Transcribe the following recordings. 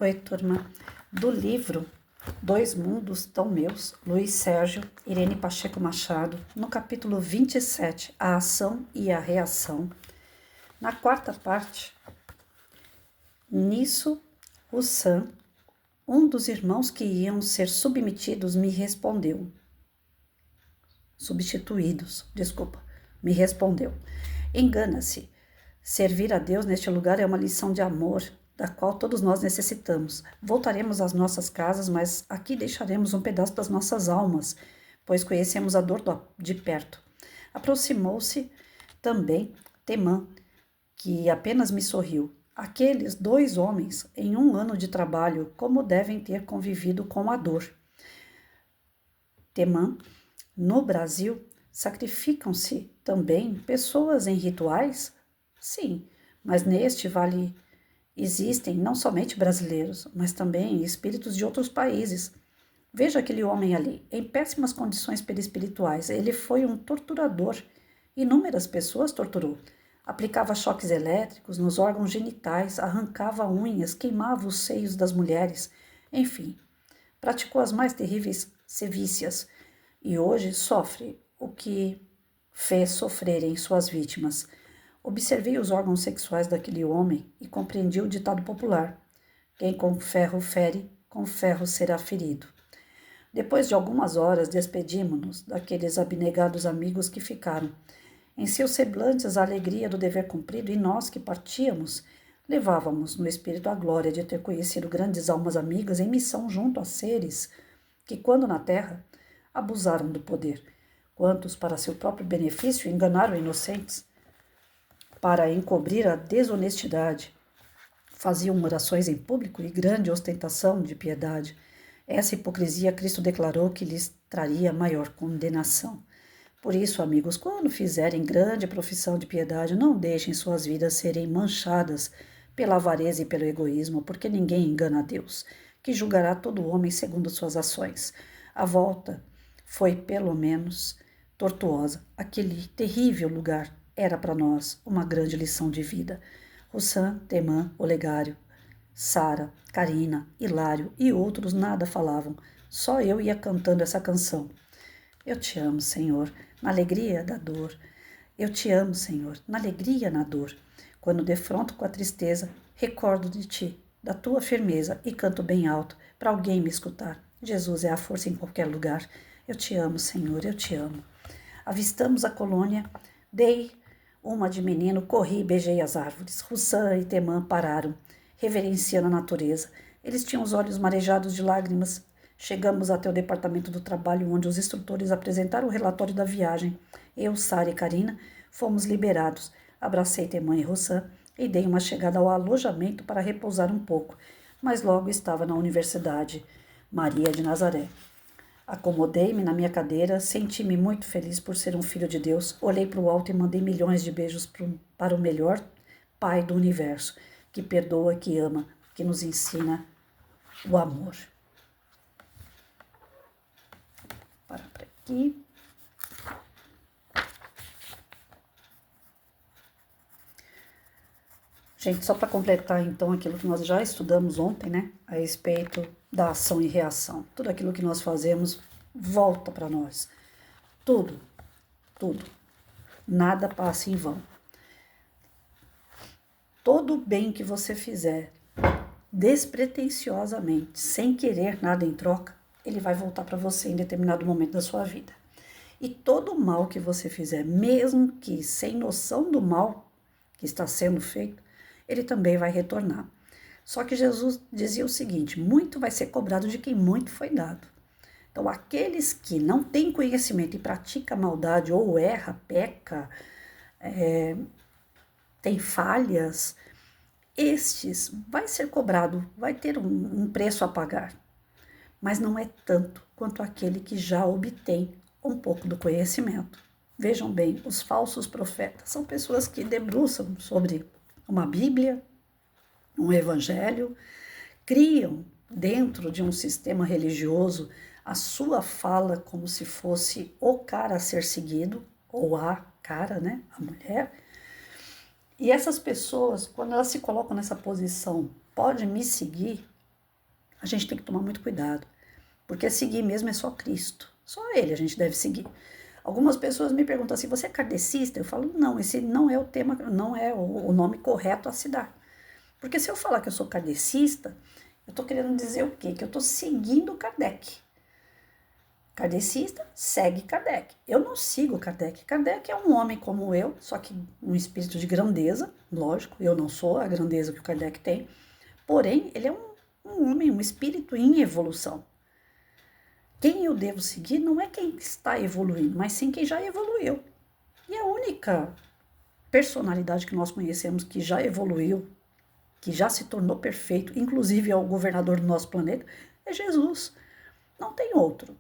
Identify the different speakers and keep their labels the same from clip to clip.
Speaker 1: Oi, turma. Do livro Dois Mundos Tão Meus, Luiz Sérgio, Irene Pacheco Machado, no capítulo 27, A Ação e a Reação. Na quarta parte, nisso, o Sam, um dos irmãos que iam ser substituídos, me respondeu. Engana-se. Servir a Deus neste lugar é uma lição de amor, da qual todos nós necessitamos. Voltaremos às nossas casas, mas aqui deixaremos um pedaço das nossas almas, pois conhecemos a dor de perto. Aproximou-se também Temã, que apenas me sorriu. Aqueles dois homens, em 1 ano de trabalho, como devem ter convivido com a dor. Temã, no Brasil, sacrificam-se também pessoas em rituais? Sim, mas neste vale existem não somente brasileiros, mas também espíritos de outros países. Veja aquele homem ali, em péssimas condições perispirituais. Ele foi um torturador. Inúmeras pessoas torturou. Aplicava choques elétricos nos órgãos genitais, arrancava unhas, queimava os seios das mulheres. Enfim, praticou as mais terríveis sevícias. E hoje sofre o que fez sofrerem suas vítimas. Observei os órgãos sexuais daquele homem e compreendi o ditado popular: quem com ferro fere, com ferro será ferido. Depois de algumas horas, despedimos-nos daqueles abnegados amigos que ficaram. Em seus semblantes a alegria do dever cumprido, e nós que partíamos, levávamos no espírito a glória de ter conhecido grandes almas amigas em missão junto a seres que, quando na terra, abusaram do poder. Quantos, para seu próprio benefício, enganaram inocentes? Para encobrir a desonestidade, faziam orações em público e grande ostentação de piedade. Essa hipocrisia Cristo declarou que lhes traria maior condenação. Por isso, amigos, quando fizerem grande profissão de piedade, não deixem suas vidas serem manchadas pela avareza e pelo egoísmo, porque ninguém engana a Deus, que julgará todo homem segundo suas ações. A volta foi, pelo menos, tortuosa. Aquele terrível lugar era para nós uma grande lição de vida. Rossam, Temã, Olegário, Sara, Carina, Hilário e outros nada falavam. Só eu ia cantando essa canção. Eu te amo, Senhor, na alegria da dor. Eu te amo, Senhor, na alegria, na dor. Quando defronto com a tristeza, recordo de ti, da tua firmeza e canto bem alto para alguém me escutar. Jesus é a força em qualquer lugar. Eu te amo, Senhor, eu te amo. Avistamos a colônia, dei uma de menino, corri e beijei as árvores. Rossam e Temã pararam, reverenciando a natureza. Eles tinham os olhos marejados de lágrimas. Chegamos até o departamento do trabalho, onde os instrutores apresentaram o relatório da viagem. Eu, Sara e Carina fomos liberados. Abracei Temã e Rossam e dei uma chegada ao alojamento para repousar um pouco, mas logo estava na Universidade Maria de Nazaré. Acomodei-me na minha cadeira, senti-me muito feliz por ser um filho de Deus, olhei para o alto e mandei milhões de beijos para o melhor Pai do universo, que perdoa, que ama, que nos ensina o amor. Para aqui. Gente, só para completar então aquilo que nós já estudamos ontem, né, a respeito da ação e reação. Tudo aquilo que nós fazemos volta para nós. Tudo, tudo. Nada passa em vão. Todo o bem que você fizer, despretensiosamente, sem querer nada em troca, ele vai voltar para você em determinado momento da sua vida. E todo o mal que você fizer, mesmo que sem noção do mal que está sendo feito, ele também vai retornar. Só que Jesus dizia o seguinte: muito vai ser cobrado de quem muito foi dado. Então, aqueles que não têm conhecimento e praticam maldade, ou erra, peca, tem falhas, estes vai ser cobrado, vai ter um preço a pagar. Mas não é tanto quanto aquele que já obtém um pouco do conhecimento. Vejam bem, os falsos profetas são pessoas que debruçam sobre uma Bíblia, um Evangelho, criam dentro de um sistema religioso a sua fala como se fosse o cara a ser seguido, ou a cara, né, a mulher. E essas pessoas, quando elas se colocam nessa posição, pode me seguir, a gente tem que tomar muito cuidado, porque seguir mesmo é só Cristo, só Ele a gente deve seguir. Algumas pessoas me perguntam assim, você é kardecista? Eu falo, não, esse não é o tema, não é o nome correto a se dar. Porque se eu falar que eu sou kardecista, eu estou querendo dizer o quê? Que eu estou seguindo Kardec. Kardecista segue Kardec. Eu não sigo Kardec. Kardec é um homem como eu, só que um espírito de grandeza, lógico, eu não sou a grandeza que o Kardec tem, porém, ele é um homem, um espírito em evolução. Quem eu devo seguir não é quem está evoluindo, mas sim quem já evoluiu. E a única personalidade que nós conhecemos que já evoluiu, que já se tornou perfeito, inclusive é o governador do nosso planeta, é Jesus. Não tem outro.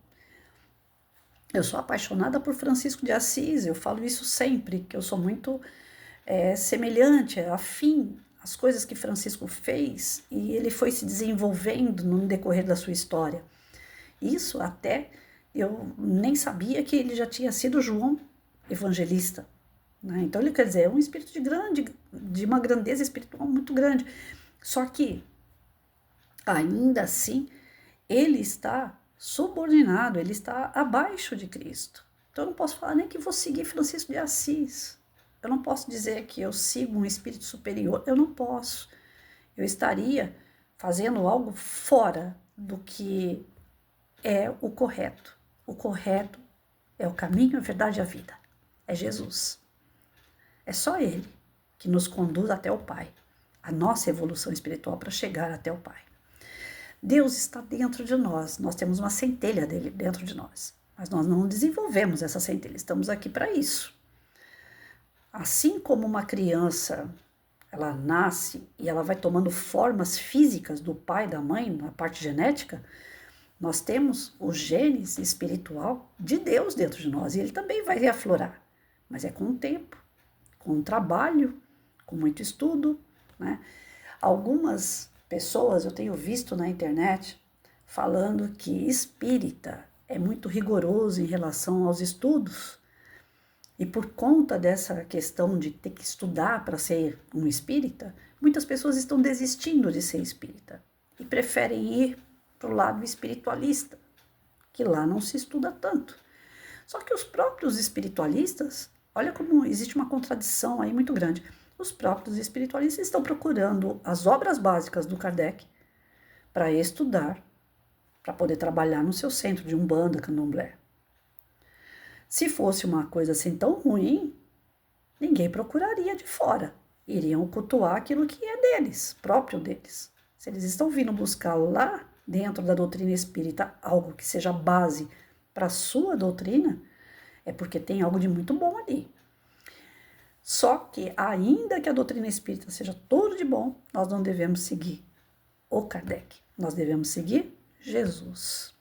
Speaker 1: Eu sou apaixonada por Francisco de Assis, eu falo isso sempre, que eu sou muito semelhante, afim às coisas que Francisco fez e ele foi se desenvolvendo no decorrer da sua história. Isso até eu nem sabia que ele já tinha sido João Evangelista. Né? Então ele quer dizer, é um espírito de uma grandeza espiritual muito grande. Só que, ainda assim, ele está subordinado, ele está abaixo de Cristo. Então eu não posso falar nem que vou seguir Francisco de Assis. Eu não posso dizer que eu sigo um espírito superior. Eu não posso. Eu estaria fazendo algo fora do que é o correto. O correto é o caminho, a verdade e a vida. É Jesus. É só Ele que nos conduz até o Pai. A nossa evolução espiritual para chegar até o Pai. Deus está dentro de nós. Nós temos uma centelha dele dentro de nós. Mas nós não desenvolvemos essa centelha. Estamos aqui para isso. Assim como uma criança, ela nasce e ela vai tomando formas físicas do pai e da mãe, na parte genética, nós temos o genes espiritual de Deus dentro de nós e ele também vai aflorar, mas é com o tempo, com o trabalho, com muito estudo, né? Algumas pessoas eu tenho visto na internet falando que espírita é muito rigoroso em relação aos estudos e por conta dessa questão de ter que estudar para ser um espírita, muitas pessoas estão desistindo de ser espírita e preferem ir para o lado espiritualista, que lá não se estuda tanto. Só que os próprios espiritualistas, olha como existe uma contradição aí muito grande. Os próprios espiritualistas estão procurando as obras básicas do Kardec para estudar, para poder trabalhar no seu centro de Umbanda, Candomblé. Se fosse uma coisa assim tão ruim, ninguém procuraria de fora. Iriam cultuar aquilo que é deles, próprio deles. Se eles estão vindo buscar lá dentro da doutrina espírita algo que seja base para a sua doutrina, é porque tem algo de muito bom ali. Só que, ainda que a doutrina espírita seja tudo de bom, nós não devemos seguir o Kardec. Nós devemos seguir Jesus.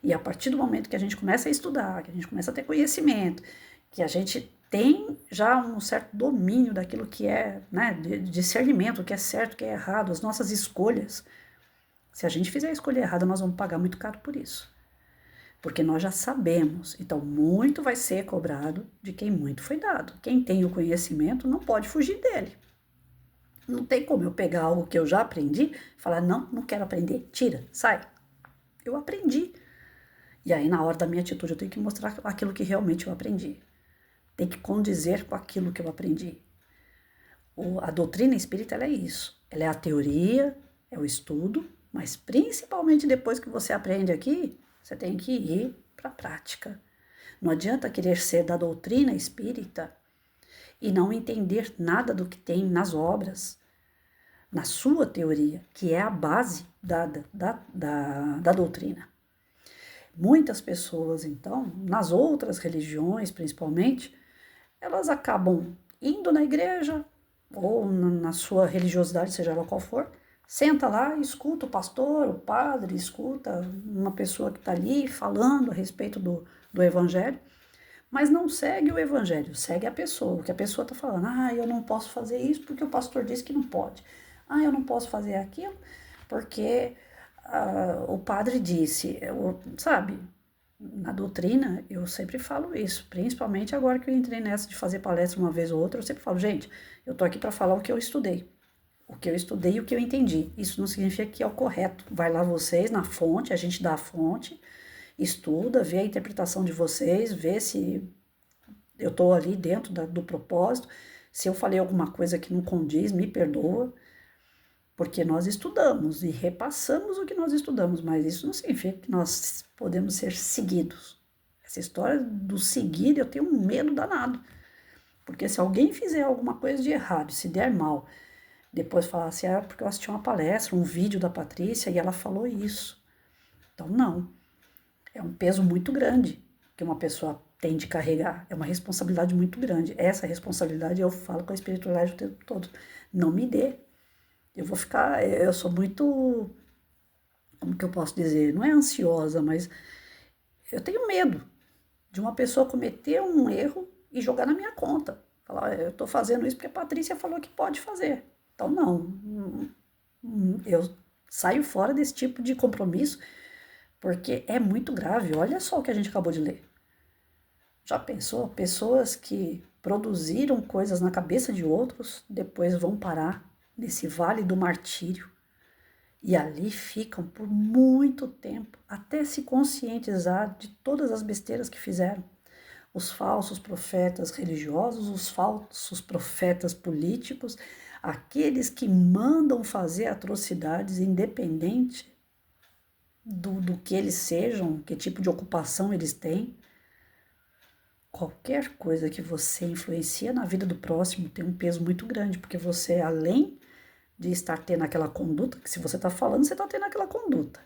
Speaker 1: E a partir do momento que a gente começa a estudar, que a gente começa a ter conhecimento, que a gente tem já um certo domínio daquilo que é, né, de discernimento, o que é certo, o que é errado, as nossas escolhas. Se a gente fizer a escolha errada, nós vamos pagar muito caro por isso. Porque nós já sabemos, então muito vai ser cobrado de quem muito foi dado. Quem tem o conhecimento não pode fugir dele. Não tem como eu pegar algo que eu já aprendi e falar, não, não quero aprender, tira, sai. Eu aprendi. E aí, na hora da minha atitude, eu tenho que mostrar aquilo que realmente eu aprendi. Tem que condizer com aquilo que eu aprendi. A doutrina espírita, ela é isso. Ela é a teoria, é o estudo, mas principalmente depois que você aprende aqui, você tem que ir para a prática. Não adianta querer ser da doutrina espírita e não entender nada do que tem nas obras, na sua teoria, que é a base da doutrina. Muitas pessoas, então, nas outras religiões principalmente, elas acabam indo na igreja ou na sua religiosidade, seja ela qual for, senta lá, escuta o pastor, o padre, escuta uma pessoa que está ali falando a respeito do evangelho, mas não segue o evangelho, segue a pessoa, o que a pessoa está falando. Ah, eu não posso fazer isso porque o pastor disse que não pode. Ah, eu não posso fazer aquilo porque o padre disse, sabe? Na doutrina, eu sempre falo isso, principalmente agora que eu entrei nessa de fazer palestra uma vez ou outra, eu sempre falo, gente, eu tô aqui para falar o que eu estudei. o que eu estudei e o que eu entendi. Isso não significa que é o correto. Vai lá vocês na fonte, a gente dá a fonte, estuda, vê a interpretação de vocês, vê se eu estou ali dentro do propósito. Se eu falei alguma coisa que não condiz, me perdoa, porque nós estudamos e repassamos o que nós estudamos, mas isso não significa que nós podemos ser seguidos. Essa história do seguir, eu tenho um medo danado, porque se alguém fizer alguma coisa de errado, se der mal, depois falar assim, porque eu assisti uma palestra, um vídeo da Patrícia e ela falou isso. Então, não. É um peso muito grande que uma pessoa tem de carregar. É uma responsabilidade muito grande. Essa responsabilidade eu falo com a espiritualidade o tempo todo. Não me dê. Eu vou ficar. Eu sou muito. Como que eu posso dizer? Não é ansiosa, mas eu tenho medo de uma pessoa cometer um erro e jogar na minha conta. Falar, eu estou fazendo isso porque a Patrícia falou que pode fazer. Então, não. Eu saio fora desse tipo de compromisso porque é muito grave. Olha só o que a gente acabou de ler. Já pensou? Pessoas que produziram coisas na cabeça de outros, depois vão parar nesse vale do martírio e ali ficam por muito tempo, até se conscientizar de todas as besteiras que fizeram. Os falsos profetas religiosos, os falsos profetas políticos, aqueles que mandam fazer atrocidades independente do que eles sejam, que tipo de ocupação eles têm. Qualquer coisa que você influencia na vida do próximo tem um peso muito grande, porque você, além de estar tendo aquela conduta, que se você está falando, você está tendo aquela conduta.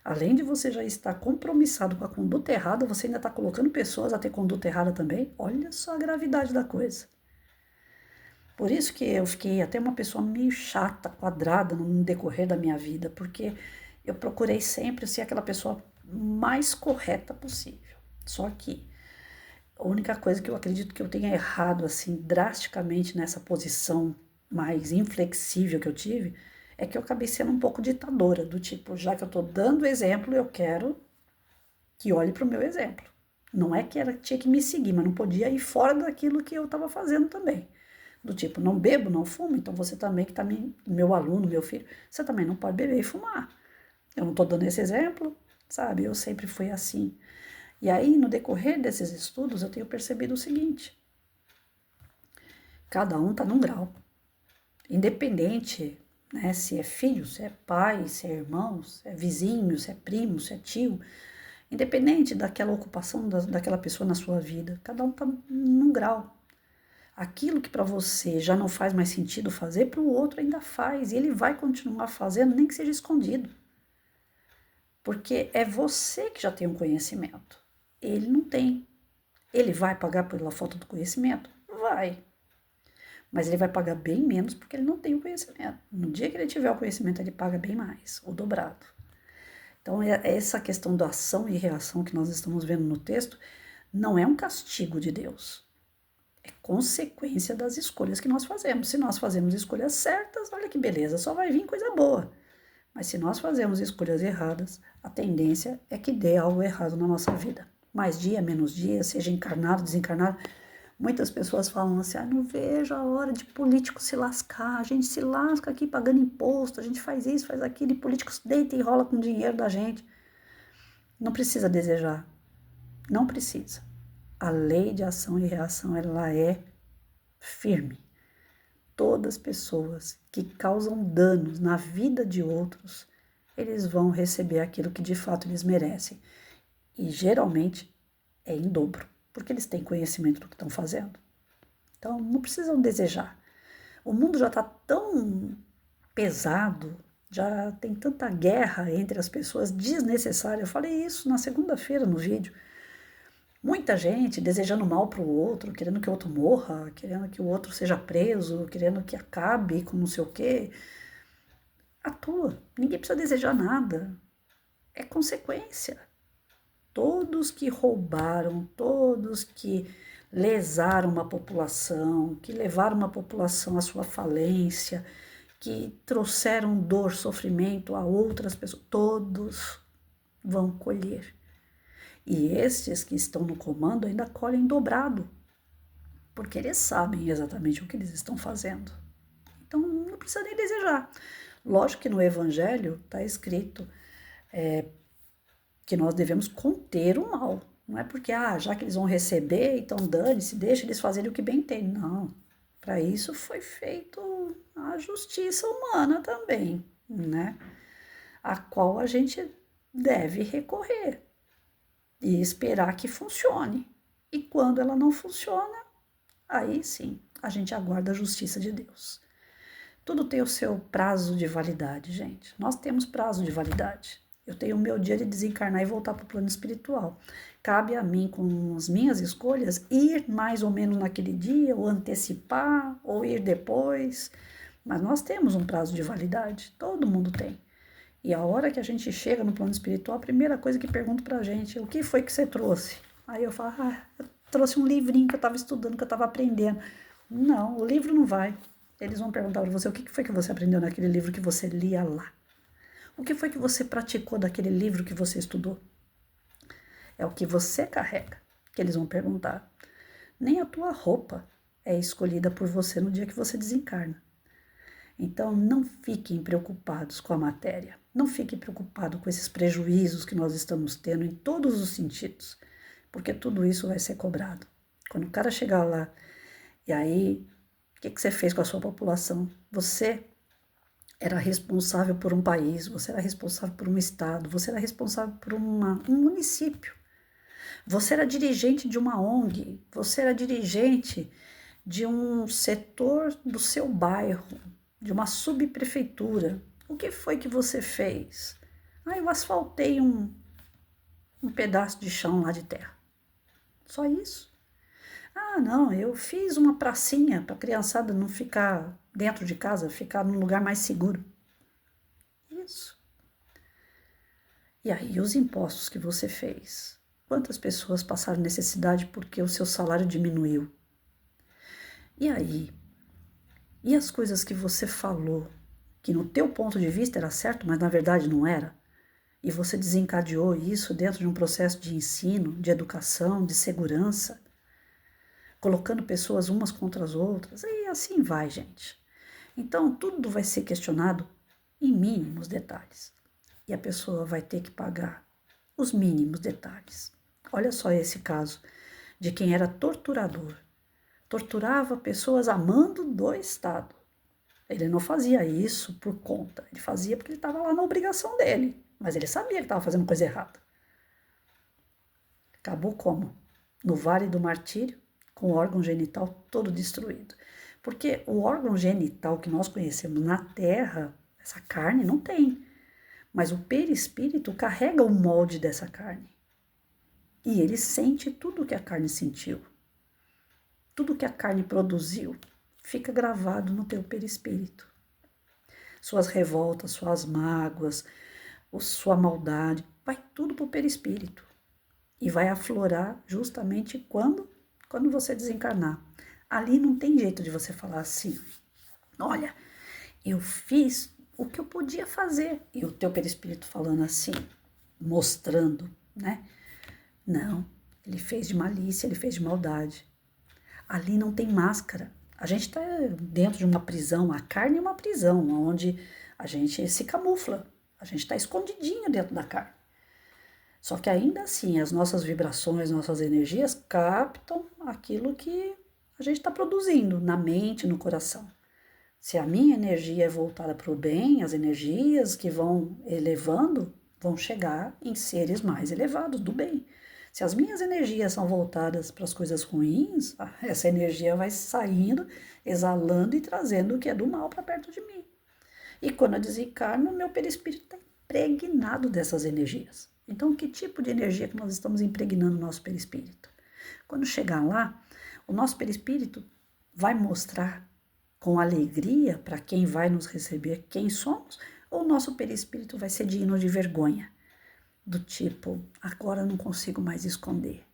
Speaker 1: Além de você já estar compromissado com a conduta errada, você ainda está colocando pessoas a ter conduta errada também. Olha só a gravidade da coisa. Por isso que eu fiquei até uma pessoa meio chata, quadrada no decorrer da minha vida, porque eu procurei sempre ser aquela pessoa mais correta possível. Só que a única coisa que eu acredito que eu tenha errado assim drasticamente nessa posição mais inflexível que eu tive é que eu acabei sendo um pouco ditadora, do tipo, já que eu tô dando exemplo, eu quero que olhe para o meu exemplo. Não é que ela tinha que me seguir, mas não podia ir fora daquilo que eu estava fazendo também. Do tipo, não bebo, não fumo, então você também que tá meu aluno, meu filho, você também não pode beber e fumar. Eu não tô dando esse exemplo, sabe? Eu sempre fui assim. E aí, no decorrer desses estudos, eu tenho percebido o seguinte: cada um está num grau, independente, né, se é filho, se é pai, se é irmão, se é vizinho, se é primo, se é tio, independente daquela ocupação daquela pessoa na sua vida, cada um está num grau. Aquilo que para você já não faz mais sentido fazer, para o outro ainda faz, e ele vai continuar fazendo, nem que seja escondido. Porque é você que já tem um conhecimento. Ele não tem. Ele vai pagar pela falta do conhecimento? Vai. Mas ele vai pagar bem menos porque ele não tem o conhecimento. No dia que ele tiver o conhecimento, ele paga bem mais, o dobrado. Então, essa questão da ação e reação que nós estamos vendo no texto não é um castigo de Deus. É consequência das escolhas que nós fazemos. Se nós fazemos escolhas certas, olha que beleza, só vai vir coisa boa. Mas se nós fazemos escolhas erradas, a tendência é que dê algo errado na nossa vida. Mais dia, menos dia, seja encarnado, desencarnado. Muitas pessoas falam assim, não vejo a hora de político se lascar, a gente se lasca aqui pagando imposto, a gente faz isso, faz aquilo, e políticos deita e rola com o dinheiro da gente. Não precisa desejar, não precisa. A lei de ação e reação, ela é firme. Todas as pessoas que causam danos na vida de outros, eles vão receber aquilo que de fato eles merecem. E geralmente é em dobro, porque eles têm conhecimento do que estão fazendo. Então não precisam desejar. O mundo já está tão pesado, já tem tanta guerra entre as pessoas desnecessária. Eu falei isso na segunda-feira no vídeo. Muita gente desejando mal para o outro, querendo que o outro morra, querendo que o outro seja preso, querendo que acabe com não sei o quê. Atua. Ninguém precisa desejar nada. É consequência. Todos que roubaram, todos que lesaram uma população, que levaram uma população à sua falência, que trouxeram dor, sofrimento a outras pessoas, todos vão colher. E estes que estão no comando ainda colhem dobrado, porque eles sabem exatamente o que eles estão fazendo. Então, não precisa nem desejar. Lógico que no Evangelho está escrito que nós devemos conter o mal. Não é porque, já que eles vão receber, então dane-se, deixa eles fazerem o que bem tem. Não. Para isso foi feito a justiça humana também, né? A qual a gente deve recorrer e esperar que funcione. E quando ela não funciona, aí sim, a gente aguarda a justiça de Deus. Tudo tem o seu prazo de validade, gente. Nós temos prazo de validade. Eu tenho o meu dia de desencarnar e voltar para o plano espiritual. Cabe a mim, com as minhas escolhas, ir mais ou menos naquele dia, ou antecipar, ou ir depois. Mas nós temos um prazo de validade. Todo mundo tem. E a hora que a gente chega no plano espiritual, a primeira coisa que pergunto pra gente, o que foi que você trouxe? Aí eu falo, eu trouxe um livrinho que eu estava estudando, que eu estava aprendendo. Não, o livro não vai. Eles vão perguntar para você, o que foi que você aprendeu naquele livro que você lia lá? O que foi que você praticou daquele livro que você estudou? É o que você carrega que eles vão perguntar. Nem a tua roupa é escolhida por você no dia que você desencarna. Então, não fiquem preocupados com a matéria. Não fiquem preocupados com esses prejuízos que nós estamos tendo em todos os sentidos, porque tudo isso vai ser cobrado. Quando o cara chegar lá, e aí, o que você fez com a sua população? Você era responsável por um país, você era responsável por um estado, você era responsável por um município. Você era dirigente de uma ONG, você era dirigente de um setor do seu bairro, de uma subprefeitura. O que foi que você fez? Eu asfaltei um pedaço de chão lá de terra. Só isso. Não, eu fiz uma pracinha para a criançada não ficar dentro de casa, ficar num lugar mais seguro. Isso. E aí, os impostos que você fez? Quantas pessoas passaram necessidade porque o seu salário diminuiu? E aí? E as coisas que você falou, que no teu ponto de vista era certo, mas na verdade não era? E você desencadeou isso dentro de um processo de ensino, de educação, de segurança, colocando pessoas umas contra as outras, e assim vai, gente. Então, tudo vai ser questionado em mínimos detalhes. E a pessoa vai ter que pagar os mínimos detalhes. Olha só esse caso de quem era torturador. Torturava pessoas a mando do Estado. Ele não fazia isso por conta, ele fazia porque ele estava lá na obrigação dele, mas ele sabia que estava fazendo coisa errada. Acabou como? No Vale do Martírio, com o órgão genital todo destruído. Porque o órgão genital que nós conhecemos na Terra, essa carne não tem, mas o perispírito carrega o molde dessa carne. E ele sente tudo o que a carne sentiu. Tudo que a carne produziu fica gravado no teu perispírito. Suas revoltas, suas mágoas, sua maldade, vai tudo para o perispírito. E vai aflorar justamente quando você desencarnar. Ali não tem jeito de você falar assim, olha, eu fiz o que eu podia fazer. E o teu perispírito falando assim, mostrando, né? Não, ele fez de malícia, ele fez de maldade. Ali não tem máscara. A gente está dentro de uma prisão, a carne é uma prisão, onde a gente se camufla, a gente está escondidinho dentro da carne. Só que ainda assim, as nossas vibrações, nossas energias captam aquilo que a gente está produzindo na mente, no coração. Se a minha energia é voltada para o bem, as energias que vão elevando vão chegar em seres mais elevados do bem. Se as minhas energias são voltadas para as coisas ruins, essa energia vai saindo, exalando e trazendo o que é do mal para perto de mim. E quando eu desencarno, meu perispírito está impregnado dessas energias. Então, que tipo de energia que nós estamos impregnando no nosso perispírito? Quando chegar lá, o nosso perispírito vai mostrar com alegria para quem vai nos receber quem somos, ou o nosso perispírito vai ser digno de vergonha? Do tipo, agora eu não consigo mais esconder.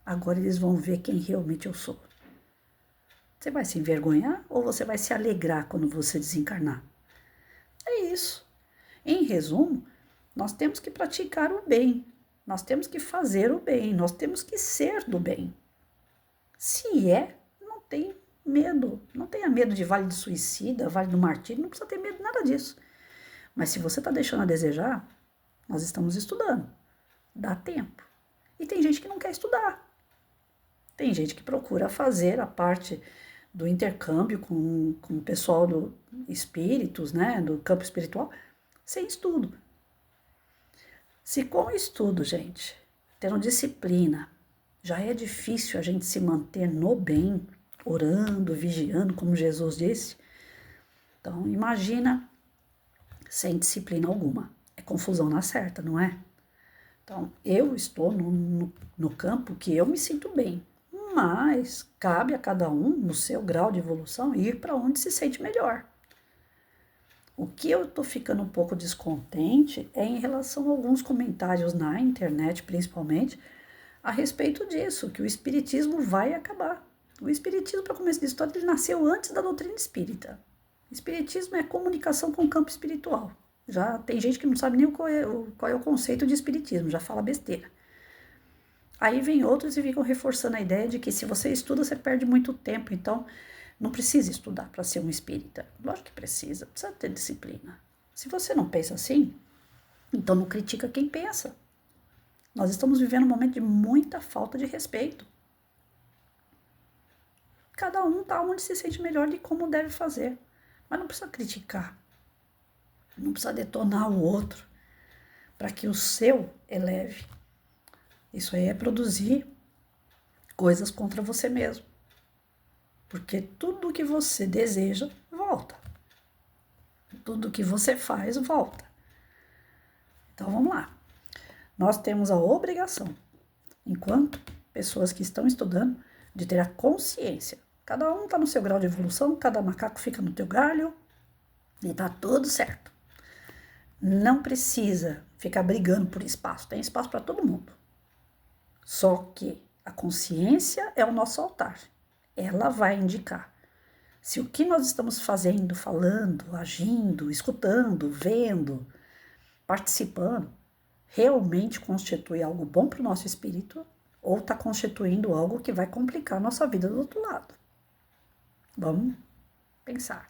Speaker 1: Agora eles vão ver quem realmente eu sou. Você vai se envergonhar ou você vai se alegrar quando você desencarnar? É isso. Em resumo, nós temos que praticar o bem. Nós temos que fazer o bem. Nós temos que ser do bem. Se não tem medo. Não tenha medo de vale do suicida, vale do martírio, não precisa ter medo de nada disso. Mas se você está deixando a desejar, nós estamos estudando. Dá tempo. E tem gente que não quer estudar. Tem gente que procura fazer a parte do intercâmbio com o pessoal do espíritos, né, do campo espiritual, sem estudo. Se com o estudo, gente, tendo disciplina, já é difícil a gente se manter no bem, orando, vigiando, como Jesus disse. Então, imagina sem disciplina alguma. É confusão na certa, não é? Então, eu estou no campo que eu me sinto bem, mas cabe a cada um, no seu grau de evolução, ir para onde se sente melhor. O que eu estou ficando um pouco descontente é em relação a alguns comentários na internet, principalmente, a respeito disso, que o espiritismo vai acabar. O espiritismo, para começo de história, ele nasceu antes da doutrina espírita. O espiritismo é comunicação com o campo espiritual. Já tem gente que não sabe nem qual é o conceito de espiritismo, já fala besteira. Aí vem outros e ficam reforçando a ideia de que se você estuda, você perde muito tempo, então não precisa estudar para ser um espírita. Lógico que precisa ter disciplina. Se você não pensa assim, então não critica quem pensa. Nós estamos vivendo um momento de muita falta de respeito. Cada um está onde se sente melhor de como deve fazer. Mas não precisa criticar. Não precisa detonar o outro para que o seu eleve. Isso aí é produzir coisas contra você mesmo. Porque tudo que você deseja, volta. Tudo que você faz, volta. Então vamos lá. Nós temos a obrigação, enquanto pessoas que estão estudando, de ter a consciência. Cada um está no seu grau de evolução, cada macaco fica no teu galho e tá tudo certo. Não precisa ficar brigando por espaço, tem espaço para todo mundo. Só que a consciência é o nosso altar. Ela vai indicar se o que nós estamos fazendo, falando, agindo, escutando, vendo, participando, realmente constitui algo bom para o nosso espírito ou está constituindo algo que vai complicar a nossa vida do outro lado. Vamos pensar.